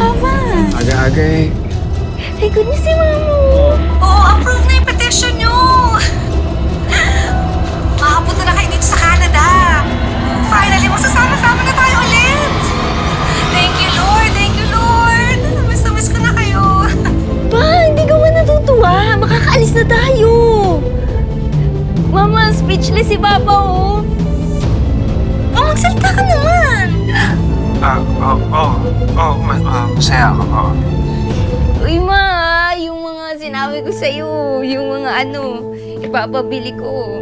Papa. Aga-aga eh. Thank goodness si Mama. Oo, approve na yung petition nyo! Makapunta na kayo dito sa Canada! Finally, magsasama-sama na tayo ulit! Thank you, Lord! Thank you, Lord! Miss na miss ko na kayo! Pa, hindi ka man natutuwa. Makakaalis na tayo. Mama, speechless si Papa, oh. Oh, magsalita ka naman! Masaya ako. Oo. Uy, Ma, yung mga sinabi ko sa'yo, yung mga ipapabili ko.